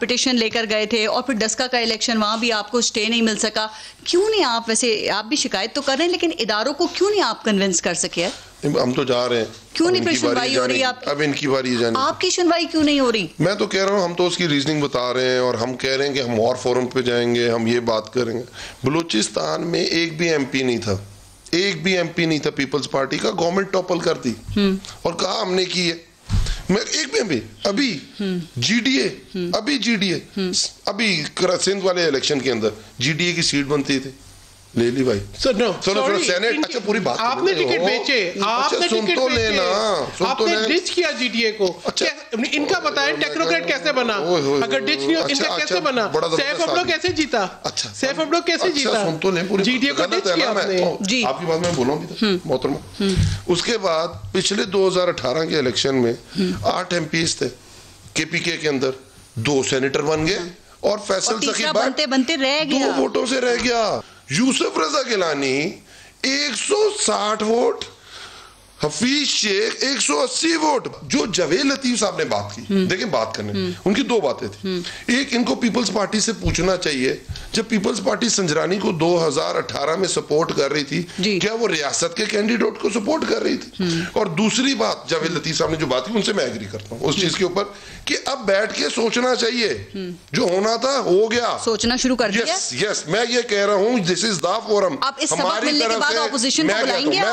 पिटिशन लेकर गए थे और फिर डस्का का इलेक्शन, वहाँ भी आपको स्टे नहीं मिल सका। क्यों नहीं आप, वैसे आप भी शिकायत तो कर रहे हैं लेकिन इदारों को क्यों नहीं आप कन्विंस कर सके? हम तो जा रहे हैं, क्यों नहीं फिर सुनवाई हो रही है आपकी? अब इनकी बारी जाने। आपकी सुनवाई क्यों नहीं हो रही? मैं तो कह रहा हूँ, हम तो उसकी रीजनिंग बता रहे हैं और हम कह रहे हैं कि हम और फोरम पे जाएंगे, हम ये बात करेंगे। बलूचिस्तान में एक भी MP नहीं था, एक भी MP नहीं था पीपल्स पार्टी का, गवर्नमेंट टॉपल कर दी और कहा हमने की है। मैं एक में भी अभी जीडीए अभी सिंध वाले इलेक्शन के अंदर जीडीए की सीट बनती थी, ले ली भाई। सेनेट। अच्छा पूरी बात आपने टिकट बेचे, आपने टिकट तो लेना, आपने डिच किया जीडीए को। अच्छा इनका बताएं टेक्नोक्रेट कैसे बना, अगर डिच नहीं हो इनका कैसे बना, सैफ अब्दो कैसे जीता? अच्छा सैफ अब्दो कैसे जीता? सुन तो ले पूरी जीडीए को डिच किया आपने। आपकी बात मैं बोलूं भी मोहतरमा। उसके बाद पिछले 2018 के इलेक्शन में 8 एमपीज थे केपीके के अंदर, 2 सेनेटर बन गए और फैसल सखी बनते रह गया, 2 वोटों से रह गया। यूसुफ रजा गिलानी 160 वोट, हफीज शेख 180 वोट। जो जावेद लतीफ साहब ने बात की, देखिए बात करने उनकी 2 बातें थी। एक, इनको पीपल्स पार्टी से पूछना चाहिए, जब पीपल्स पार्टी संजरानी को 2018 में सपोर्ट कर रही थी, क्या वो रियासत के कैंडिडेट को सपोर्ट कर रही थी? और दूसरी बात, जावेद लतीफ साहब ने जो बात की उनसे मैं एग्री करता हूँ उस चीज के ऊपर कि अब बैठ के सोचना चाहिए, जो होना था हो गया, सोचना शुरू कर दिया। यस मैं ये कह रहा हूँ, दिस इज द फोरम। हमारी तरफ से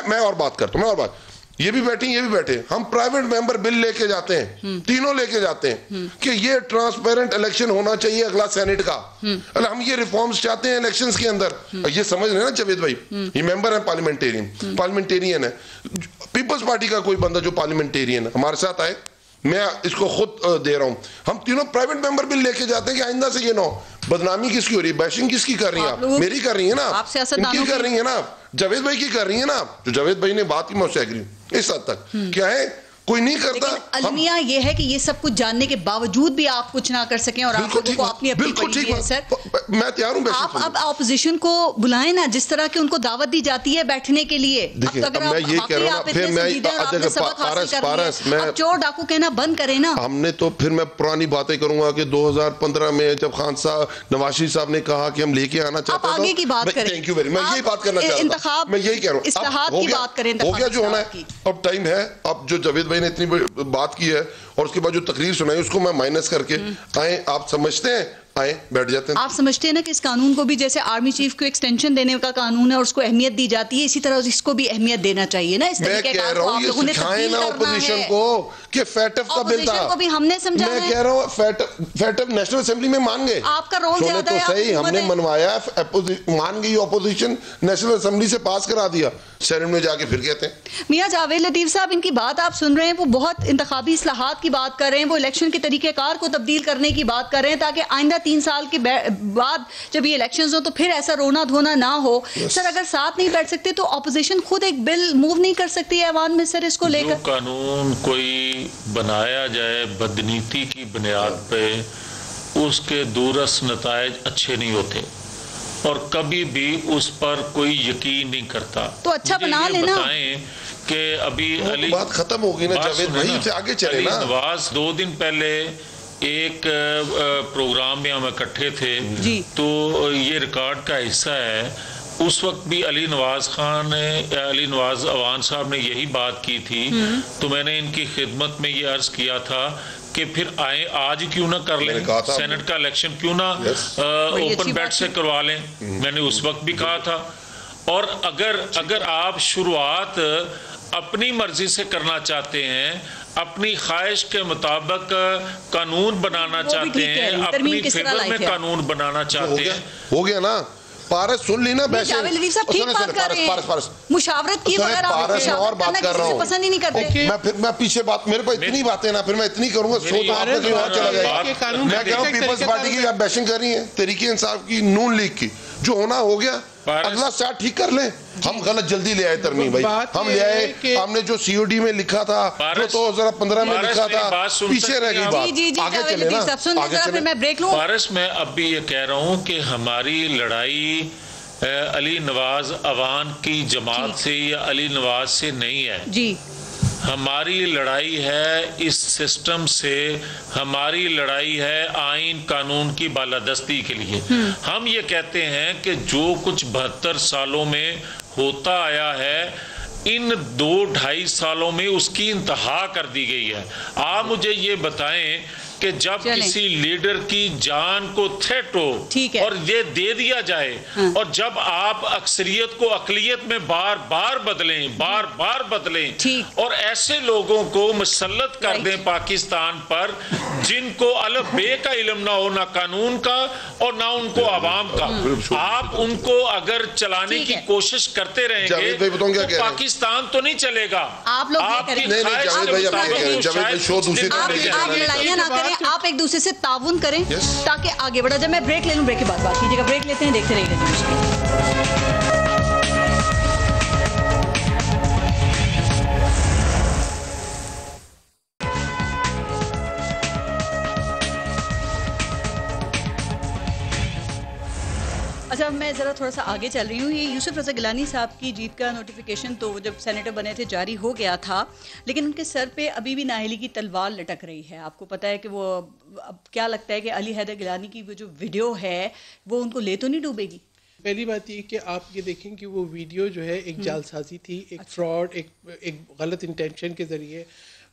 मैं और बात करता हूँ, मैं और बात, ये भी बैठे, हम प्राइवेट मेंबर बिल लेके जाते हैं, तीनों लेके जाते हैं कि ये ट्रांसपेरेंट इलेक्शन होना चाहिए अगला सेनेट का। हम ये रिफॉर्म्स चाहते हैं इलेक्शंस के अंदर। ये समझ रहे हैं ना जावेद भाई, ये मेंबर है पार्लियामेंटेरियन है। पीपल्स पार्टी का कोई बंदा जो पार्लियामेंटेरियन है हमारे साथ आए, मैं इसको खुद दे रहा हूं, हम तीनों प्राइवेट मेंबर बिल लेके जाते हैं कि आइंदा से ये ना हो। बदनामी किसकी हो रही है, बैशिंग किसकी कर रही है आप? मेरी कर रही है ना, इनकी कर रही है ना, जावेद भाई की कर रही है ना। जो जावेद भाई ने बात की मैं उससे एग्री हूं इस हद तक। क्या है, कोई नहीं करता। अलमिया ये है कि ये सब कुछ जानने के बावजूद भी आप कुछ ना कर सकें और आप लोगों को अपनी बिल्कुल ठीक है सर, मैं तैयार हूं। आप अब ऑपोजिशन को बुलाएं ना, जिस तरह की उनको दावत दी जाती है बैठने के लिए। देखिए मैं ये कह रहा हूं, फिर मैं चोर डाकू कहना बंद करें ना। हमने तो फिर मैं पुरानी बातें करूंगा कि 2015 में जब खान साहब नवाज शरीफ साहब ने कहा कि हम लेके आना चाहते हैं, आगे की बात करें। थैंक यू वेरी मच, मैं यही बात करना चाह रहा था, मैं यही कह रहा हूं, इस्लाहात की बात करें, हो गया जो होना है, अब टाइम है। अब जो जावेद भाई ने इतनी बात की है और उसके बाद जो तकरीर सुनाई उसको मैं माइनस करके आए, आप समझते हैं, आए बैठ जाते हैं। आप समझते हैं ना कि इस कानून को भी जैसे आर्मी चीफ को एक्सटेंशन देने का कानून है और उसको अहमियत दी जाती है, इसी तरह इसको भी अहमियत देना चाहिए ना। इस मैं कह रहा हूं, ये सिखाएं ना ऑपोजिशन को कि फैटफ का बिल था, को भी हमने समझा। मैं कह रहा हूं फैटफ नेशनल असेंबली में मान गए, आपका रोल ज्यादा है, तो सही हमने मनवाया, मान गई ऑपोजिशन, नेशनल असेंबली से पास करा दिया, सेनेट में जाके फिर कहते हैं। मियां जावेद लतीफ साहब, इनकी बात आप सुन रहे हैं, वो बहुत इंतखाबी इस्लाहात की बात कर रहे हैं, वो इलेक्शन के तरीकेकार को तब्दील करने की बात कर रहे हैं ताकि आइंदा 3 साल के बाद जब ये इलेक्शंस हो तो फिर ऐसा रोना धोना ना हो। सर अगर साथ नहीं बैठ सकते तो ऑपोजिशन खुद एक बिल मूव नहीं कर सकती है ऐवान में सर इसको लेकर? कानून कोई बनाया जाए बदनीति की बुनियाद पे, उसके दूरस्थ नतायज अच्छे नहीं होते और कभी भी उस पर कोई यकीन नहीं करता। तो अच्छा बना लेना। कि अभी अली बात खत्म होगी ना जावेद भाई, आगे चले ना। नवाज 2 दिन पहले एक प्रोग्राम में हम इकट्ठे थे, तो ये रिकॉर्ड का हिस्सा है। उस वक्त भी अली नवाज अवान साहब ने यही बात की थी, तो मैंने इनकी खिदमत में ये अर्ज किया था कि फिर आए आज क्यों ना कर लें, सेनेट का इलेक्शन क्यों ना ओपन बैट से करवा लें, मैंने उस वक्त भी कहा था। और अगर आप शुरुआत अपनी मर्जी से करना चाहते हैं, अपनी ख्वाहिश के मुताबिक कानून बनाना चाहते हैं, अपनी फेवर में कानून बनाना चाहते हैं, हो गया ना। पारस सुन ली ना, जावेद लतीफ साहब ठीक बात कर रहे हैं, मुशावरत की बगैर आप पारस और बात कर रहा हूं, पसंद ही नहीं करते। मैं पीछे बात, मेरे पास इतनी बातें ना, फिर मैं इतनी करूंगा सो तो आपने कहीं और चला जाएगा। मैं कह रहा हूं पीपल्स पार्टी की आप बैशिंग कर रही हैं, तहरीक इंसाफ की, नून लीग की, जो होना हो गया, अगला स्टार्ट ठीक कर लें। हम गलत जल्दी ले आए तरमीम भाई, हम ले आए, हमने जो सीओडी में लिखा था, जो 2015 में लिखा था, पीछे रह गई बात, आगे चले ना। मैं ब्रेक लूं। पारस, मैं अब भी ये कह रहा हूं कि हमारी लड़ाई अली नवाज अवान की जमात से या अली नवाज से नहीं है जी, हमारी लड़ाई है इस सिस्टम से, हमारी लड़ाई है आइन कानून की बालादस्ती के लिए। हम ये कहते हैं कि जो कुछ 72 सालों में होता आया है, इन 2-2.5 सालों में उसकी इंतहा कर दी गई है। आप मुझे ये बताएं कि जब किसी लीडर की जान को थ्रेट हो और ये दे दिया जाए, और जब आप अक्सरियत को अकलियत में बार बार बदलें और ऐसे लोगों को मुसल्लत कर दें पाकिस्तान पर जिनको अलग बे का इल्म ना हो, ना कानून का और ना उनको आवाम का, आप उनको अगर चलाने की कोशिश करते रहेंगे तो पाकिस्तान तो नहीं चलेगा। आप लोग आप लड़ाइयां ना करें, आप एक दूसरे से ताउन करें ताकि आगे बढ़ा जाए। मैं ब्रेक ले लूं, ब्रेक के बाद बात कीजिएगा। ब्रेक लेते हैं, देखते रहिएगा। अच्छा, मैं ज़रा थोड़ा सा आगे चल रही हूँ। ये यूसुफ रज़ा गिलानी साहब की जीत का नोटिफिकेशन तो जब सेनेटर बने थे जारी हो गया था, लेकिन उनके सर पे अभी भी नाअहली की तलवार लटक रही है। आपको पता है कि वो, अब क्या लगता है कि अली हैदर गिलानी की वो जो वीडियो है वो उनको ले तो नहीं डूबेगी? पहली बात ये कि आप ये देखें कि वो वीडियो जो है एक जालसाजी थी, एक फ्रॉड, एक गलत इंटेंशन के ज़रिए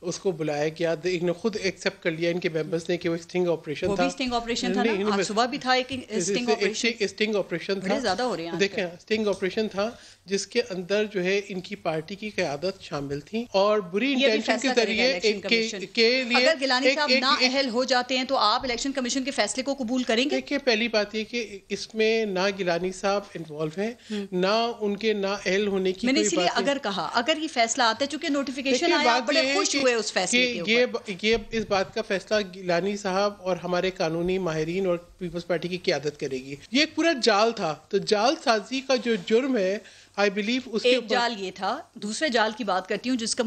उसको बुलाया गया। इन्होंने खुद एक्सेप्ट कर लिया इनके मेंबर्स ने कि वो स्टिंग ऑपरेशन था। स्टिंग ऑपरेशन था ना, आज सुबह भी था एक स्टिंग ऑपरेशन। स्टिंग ऑपरेशन था, ज़्यादा हो रहे हैं देखें, स्टिंग ऑपरेशन था जिसके अंदर जो है इनकी पार्टी की क़यादत शामिल थी और बुरी इंटेंशन के जरिए के लिए अगर गिलानी साहब ना अहल हो जाते हैं तो आप इलेक्शन कमीशन के फैसले को कबूल करेंगे? देखिए, पहली बात ये कि इसमें ना गिलानी साहब इन्वॉल्व हैं, ना उनके ना अहल होने की मैंने इसलिए अगर कहा, अगर ये फैसला आता है, चूंकि नोटिफिकेशन आया, आप बड़े खुश हुए उस फैसले के ऊपर। ये इस बात का फैसला गिलानी साहब और हमारे कानूनी माहिरीन और पीपल्स पार्टी की क़यादत करेगी। ये एक पूरा जाल था, तो जाल साजी का जो जुर्म है, आई बिलीव उसके एक जाल ये था। दूसरे जाल की बात करती हूँ जिसका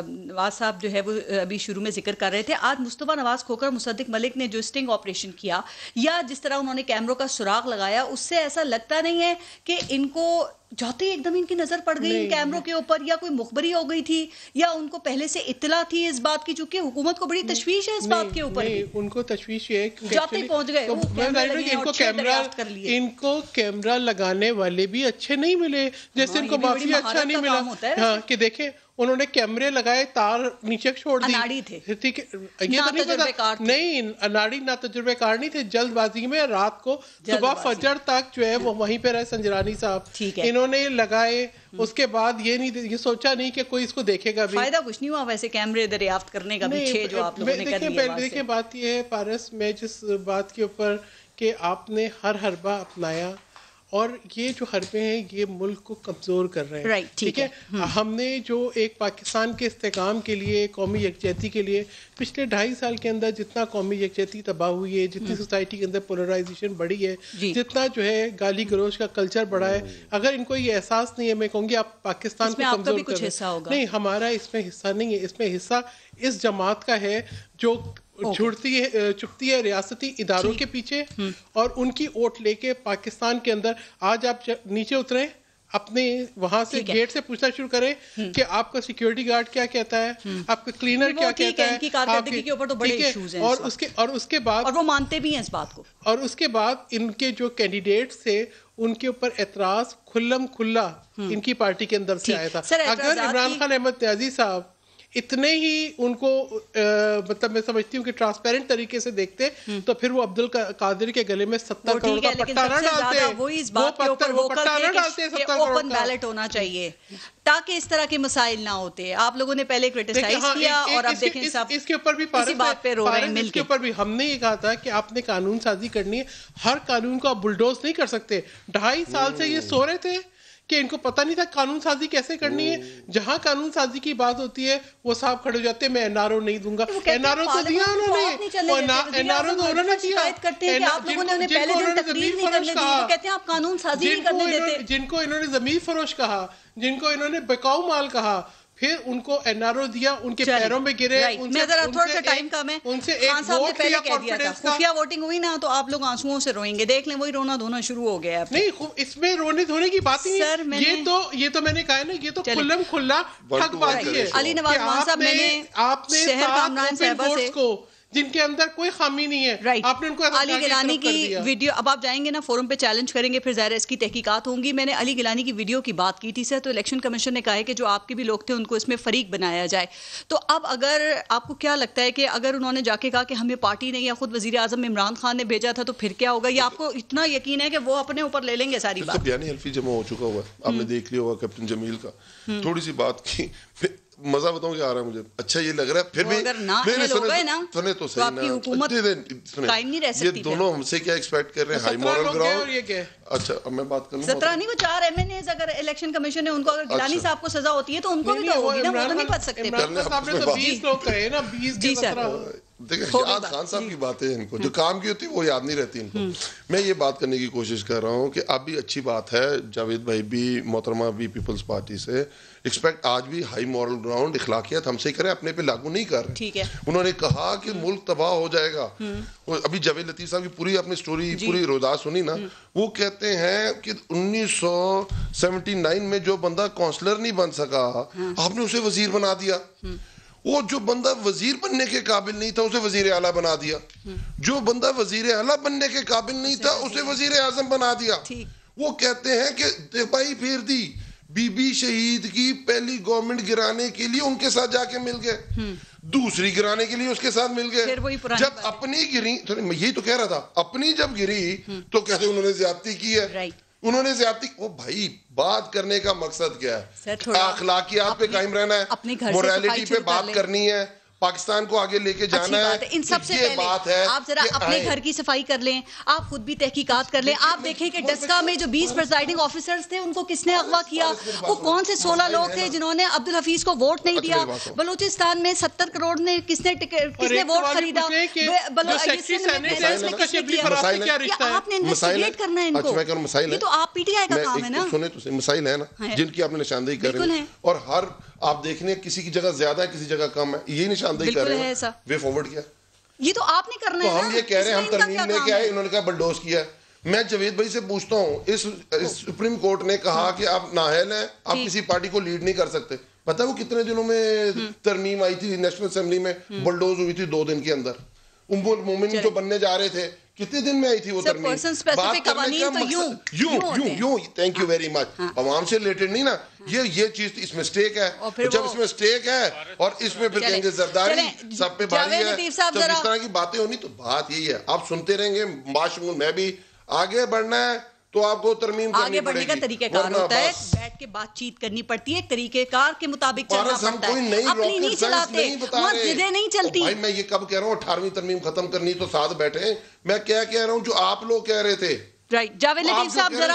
नवाज साहब जो है वो अभी शुरू में जिक्र कर रहे थे। आज मुस्तफा नवाज खोकर मुसद्दिक मलिक ने जो स्टिंग ऑपरेशन किया या जिस तरह उन्होंने कैमरों का सुराग लगाया, उससे ऐसा लगता नहीं है कि इनको जाते ही एकदम इनकी नजर पड़ गई इन कैमरों के ऊपर, या कोई मुखबरी हो गई थी, या उनको पहले से इत्तला थी इस बात की, चूंकि हुकूमत को बड़ी तशवीश है इस बात के ऊपर। उनको तशवीश है, जाते पहुंच गए, इनको कैमरा लगाने वाले भी अच्छे नहीं मिले, जैसे इनको माफी अच्छा नहीं मिला। हाँ, कि देखे उन्होंने कैमरे लगाए, तार नीचे छोड़ दी, अनाड़ी थे, ठीक है, ये तो नहीं पता, नहीं अनाड़ी ना तजुर्बेकार नहीं थे, जल्दबाजी में रात को सुबह फजर तक जो है वो वहीं पे रहे संजरानी साहब, इन्होंने लगाए। उसके बाद ये सोचा नहीं कि कोई इसको देखेगा भी। फायदा कुछ नहीं हुआ वैसे कैमरे दरियाफ्त करने का पीछे जो आप लोगों ने कर लिया। देखिए, बात ये है पारस, मैं जिस बात के ऊपर कि आपने हर हरबा अपनाया और ये जो हरबे हैं ये मुल्क को कमज़ोर कर रहे हैं, ठीक है। हमने जो एक पाकिस्तान के इस्तेकाम के लिए, कौमी यकजहती के लिए पिछले 2.5 साल के अंदर जितना कौमी यकजहती तबाह हुई है, जितनी सोसाइटी के अंदर पोलराइजेशन बढ़ी है, जितना जो है गाली गलोच का कल्चर बढ़ा है, अगर इनको ये एहसास नहीं है, मैं कहूँगी आप पाकिस्तान को कमज़ोर कर रहे हैं। नहीं, हमारा इसमें हिस्सा नहीं है, इसमें हिस्सा इस जमात का है जो छुपती है रियासती इदारों के पीछे और उनकी ओट लेके पाकिस्तान के अंदर। आज आप नीचे उतरे, अपने वहां से गेट से पूछना शुरू करें कि आपका सिक्योरिटी गार्ड क्या कहता है, आपका क्लीनर क्या कहता है, के ऊपर तो बड़े इश्यूज हैं। और उसके बाद, और वो मानते भी हैं इस बात को, और उसके बाद इनके जो कैंडिडेट्स थे उनके ऊपर एतराज खुल्लम खुल्ला इनकी पार्टी के अंदर से आया था। अगर इमरान खान अहमद न्याजी साहब इतने ही उनको मतलब मैं समझती हूँ कि ट्रांसपेरेंट तरीके से देखते तो फिर वो अब्दुल कादिर के गले में 70 करोड़ का पट्टा ना डालते, वो इस बात के ऊपर पट्टा ना डालते, 70 करोड़ ओपन बैलेट होना चाहिए ताकि इस तरह के मसाइल ना होते। आप लोगों ने पहले क्रिटिसाइज किया और अब देखें सब इसके ऊपर भी बात पे रो रहे हैं मिलके। इसके ऊपर भी हमने ये कहा था कि आपने कानून साजी करनी है, हर कानून को आप बुलडोज नहीं कर सकते। 2.5 साल से ये सो रहे थे कि इनको पता नहीं था कानून साजी कैसे करनी है। जहां कानून साजी की बात होती है वो साहब खड़े हो जाते हैं, मैं एनआरओ नहीं दूंगा। एनआरओ तो दिया उन्होंने, एनआरओ तो उन्होंने दिया। जिनको इन्होंने जमीन फरोश कहा, जिनको इन्होंने बिकाऊ माल कहा, फिर उनको एनआरओ दिया, उनके पैरों में गिरे। थोड़ा सा टाइम कम है, उनसे खान साहब ने पहले कह दिया था खुफिया वोटिंग हुई ना तो आप लोग आंसुओं से रोएंगे, देख लें वही रोना धोना शुरू हो गया। नहीं, इसमें रोने धोने की बात ही नहीं, ये तो मैंने कहा ना, ये तो खुल्लम खुल्ला ठगबाजी है। अली नवाज खान साहब, मैंने आपने 7 ओपन वोट्स को जिनके अंदर कोई खामी नहीं है। राइट, आपने उनको अली गिलानी की वीडियो, अब आप जाएंगे ना फोरम पे चैलेंज करेंगे, फिर ज़ाहिर इसकी तहकीकात होंगी। मैंने अली गिलानी की वीडियो की बात की थी सर, तो इलेक्शन कमीशन ने कहा है कि जो आपके भी लोग थे उनको इसमें फरीक बनाया जाए। तो अब अगर आपको क्या लगता है कि अगर उन्होंने जाके कहा कि हमें पार्टी ने या खुद वजीर आजम इमरान खान ने भेजा था, तो फिर क्या होगा? या आपको इतना यकीन है कि वो अपने ऊपर ले लेंगे सारी बात? बयानी हल्फी जमा हो चुका हुआ है, आपने देख लिया होगा कैप्टन जमील का। थोड़ी सी बात की, मजा बताऊं क्या आ रहा है मुझे, अच्छा ये लग रहा है फिर भी अगर ना हो गए ना सुने तो सही ना, हुकूमत कायम नहीं रह सकती। ये दोनों हमसे क्या एक्सपेक्ट कर रहे हैं? High moral ground. अच्छा अब मैं बात करूं, 17 नहीं वो 4 MNAs अगर इलेक्शन कमीशन ने उनको, अगर गिलानी साहब को सजा होती है तो उनको भी तो होगी ना, वो तो नहीं बच सकते। इमरान साहब ने तो 20 लोग कहे ना, 20 जी सर। देखिए याद खान साहब की बातें इनको जो काम की होती है वो याद नहीं रहती इनको। मैं ये बात करने की कोशिश कर रहा हूँ कि अभी अच्छी बात है, जावेद भाई भी, मोहतरमा भी पीपल्स पार्टी से एक्सपेक्ट आज भी हाई मॉरल ग्राउंड इखलाकियत हमसे करें, अपने पे लागू नहीं कर रहे। ठीक है, उन्होंने कहा कि मुल्क तबाह हो जाएगा। अभी जावेद लतीफ साहब की पूरी अपनी स्टोरी पूरी रोदास सुनी ना, वो कहते हैं कि 1979 में जो बंदा काउंसलर नहीं बन सका आपने उसे वजीर बना दिया, वो जो बंदा वजीर बनने के काबिल नहीं था उसे वजीर आला बना दिया, जो बंदा वजीर आला बनने के काबिल नहीं था उसे वजीर आजम बना दिया। वो कहते हैं कि दबाई फेर दी, बीबी शहीद की पहली गवर्नमेंट गिराने के लिए उनके साथ जाके मिल गए, दूसरी गिराने के लिए उसके साथ मिल गए। जब अपनी गिरी, तो यही तो कह रहा था, अपनी जब गिरी तो कहते उन्होंने ज्यादती की है, उन्होंने ज्यादती। ओ भाई, बात करने का मकसद क्या है? अखलाकियात पे कायम रहना है, मोरालिटी पे बात करनी है, पाकिस्तान को आगे लेके जाना है। इन सबसे पहले बात है आप जरा अपने घर की सफाई कर लें, आप खुद भी तहकीकात कर लें। आप देखें कि डस्का में जो 20 प्रिजाइडिंग ऑफिसर्स थे उनको किसने अगवा किया, वो कौन से 16 लोग थे जिन्होंने अब्दुल हफीज को वोट नहीं दिया। बलूचिस्तान में 70 करोड़ ने किसने वोट खरीदा, आपने इन्वेस्टिगेट करना है इनको। ये तो आप पीटीआई का काम है ना। सुने तो मसाइल है ना जिनकी आपने निशानदेही कर रहे हैं, और हर आप देखने किसी की जगह ज्यादा है किसी जगह कम है, ये निशानदेही कर रहे हैं। वे फॉरवर्ड किया, ये तो आपने करना है। तो हम ये कह रहे हैं हम तरमीम लेके आए, इन्होंने कहा बलडोज किया। मैं जावेद भाई से पूछता हूँ, इस सुप्रीम कोर्ट ने कहा कि आप नाअहल हैं, आप किसी पार्टी को लीड नहीं कर सकते। पता है वो कितने दिनों में तरमीम आई थी नेशनल असेंबली में, बलडोज हुई थी 2 दिन के अंदर। उम्मुल मोमिन जो बनने जा रहे थे कितने दिन में आई थी वो तरमीम? बात करने का मकसद यूं थैंक यू वेरी मच, अवाम से रिलेटेड नहीं ना, ये चीज इस मिस्टेक है। जब इसमें मिस्टेक है और इसमें फिर कहेंगे जरदारी सब पे भारी है, जब इस तरह की बातें होनी, तो बात यही है आप सुनते रहेंगे। माशूम मैं भी आगे बढ़ना है तो आपको तरमीम आगे बढ़ने का तरीकेकार होता है, बैठ के बातचीत करनी पड़ती है, एक तरीकेकार के मुताबिक चलना पड़ता है। अपनी नहीं चलाते, मस्जिदें नहीं चलती। भाई मैं ये कब कह रहा हूँ 18वीं तरमीम खत्म करनी तो साथ बैठे, मैं क्या कह रहा हूँ जो आप लोग कह रहे थे। राइट, जावेद लतीफ साहब जरा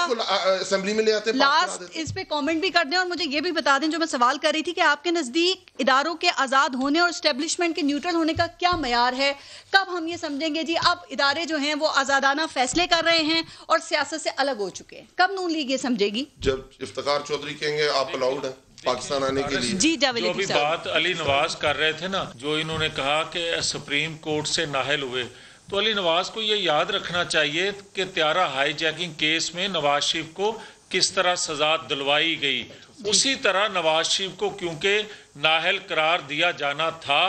असेंबली में ले आते, लास्ट इस पे कमेंट भी कर दें और मुझे ये भी बता दें जो मैं सवाल कर रही थी कि आपके नजदीक इदारों के आजाद होने और एस्टेब्लिशमेंट के न्यूट्रल होने का क्या मयार है? कब हम ये समझेंगे जी अब इदारे जो हैं वो आजादाना फैसले कर रहे हैं और सियासत से अलग हो चुके हैं? कब नून लीग ये समझेगी? जब इफ्तिखार चौधरी कहेंगे आप अलाउड है पाकिस्तान आने के लिए। जी जावेद, जो भी बात अली नवाज कर रहे थे ना, जो इन्होंने कहा कि सुप्रीम कोर्ट से नाहल हुए, तो अली नवाज को ये याद रखना चाहिए कि त्यारा हाईजैकिंग केस में नवाज शरीफ को किस तरह सजा दिलवाई गई, उसी तरह नवाज शरीफ को क्योंकि नाहल करार दिया जाना था,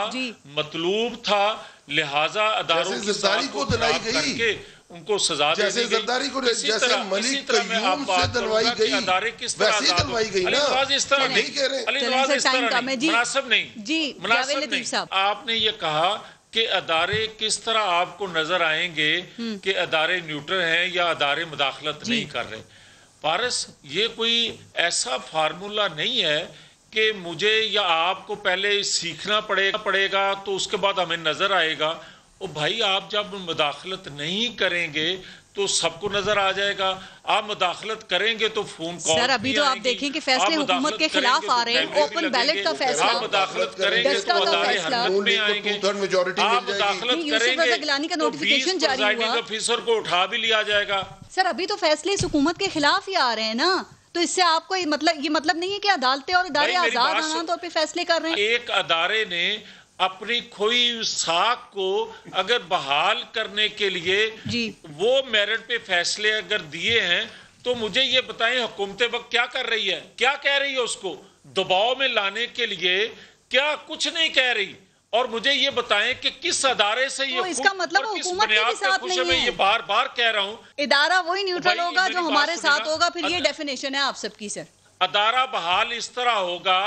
मतलूब था, लिहाजा अदारों की ज़रदारी को दिलाई गई, उनको सजा जैसे जरदारी को जैसे मलिक कयूम से दिलवाई गई, अदारे किस तरह दिलवाई गई ना। नवाज इस तरह नहीं कह रहे, अली नवाज इस तरह नहीं, मुनासिब नहीं जी। मुनासिब नहीं। आपने ये कहा कि अदारे किस तरह आपको नजर आएंगे कि अदारे न्यूट्रल हैं या अदारे मुदाखलत नहीं कर रहे। पारस, ये कोई ऐसा फार्मूला नहीं है कि मुझे या आपको पहले सीखना पड़ेगा तो उसके बाद हमें नजर आएगा। ओ भाई, आप जब मुदाखलत नहीं करेंगे तो सबको नजर आ जाएगा, आप मुदाखलत करेंगे तो फोन कॉल। सर अभी तो आप देखें कि फैसले हुकूमत के खिलाफ आ रहे हैं, ओपन बैलेट का फैसला, आप मुदाखलत करेंगे तो अदारे हरकत में आएंगे, आप मुदाखलत करेंगे का नोटिफिकेशन जारी हुआ, ऑफिसर को उठा भी लिया जाएगा। सर अभी तो फैसले इस हुकूमत के खिलाफ ही आ रहे हैं ना, तो इससे आपको ये मतलब नहीं है कि अदालतें और इदारे आजाद आना तौर पे फैसले कर रहे हैं। एक अदारे ने अपनी खोई साख को अगर बहाल करने के लिए वो मेरिट पे फैसले अगर दिए हैं, तो मुझे ये बताएं हुकूमत वक्त क्या कर रही है, क्या कह रही है उसको दबाव में लाने के लिए? क्या कुछ नहीं कह रही। और मुझे ये बताएं कि किस अदारे से ये तो इसका मतलब हुकूमत के भी साथ नहीं है। मैं ये बार बार कह रहा हूँ, इदारा वही न्यूट्रल होगा जो हमारे साथ होगा, फिर ये डेफिनेशन है आप सबकी सर। अदारा बहाल इस तरह होगा,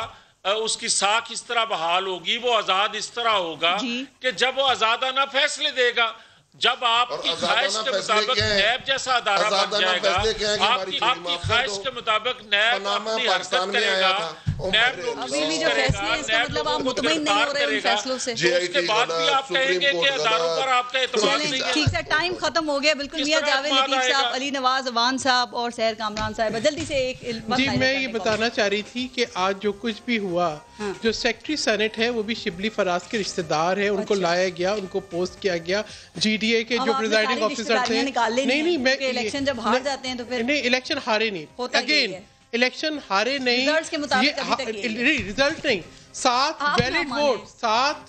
उसकी साख इस तरह बहाल होगी, वो आजाद इस तरह होगा कि जब वो आजादाना फैसले देगा, जब आपकी ख्वाहिश के मुताबिक नैब जैसा अदारा बन जाएगा, आपकी ख्वाहिश के मुताबिक नैब अपनी हरकत करेगा, नैब अभी भी जो फैसले हैं इसका मतलब आप मुतमईन नहीं हो रहे उन फैसलों से, तो उसके बाद भी आप कहेंगे कि अदारों पर आपका एतमाद नहीं है। ठीक है, टाइम खत्म हो गया बिल्कुल। मियां जावेद लतीफ साहब, अली नवाज अवान साहब और सहर कामरान साहब, जल्दी से एक जी मैं ये बताना चाह रही थी कि आज जो कुछ भी हुआ, जो सेक्रेटरी सेनेट है वो भी शिबली फराज के रिश्तेदार है, उनको लाया गया, उनको पोस्ट किया गया। जीडीए के जो प्रिजाइडिंग ऑफिसर थे, नहीं मैं इलेक्शन जब हार जाते हैं तो फिर नहीं, इलेक्शन हारे नहीं, अगेन इलेक्शन हारे नहीं, रिजल्ट नहीं, 7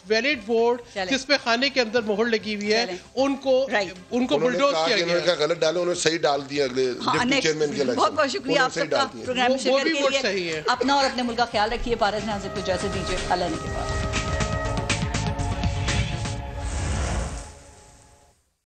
वैलिड वोट जिसमें खाने के अंदर मोहर लगी हुई है, उनको बुलडोज किया गया। गलत डाले, उन्होंने सही डाल दिया अगले डिप्टी चेयरमैन के इलेक्शन। बहुत बहुत शुक्रिया आप सबका प्रोग्राम में शिरकत के लिए। सही है। अपना और अपने मुल्क का ख्याल रखिए। पारस नाज़िर को इजाज़त दीजिए, अल्लाह ने के बाद।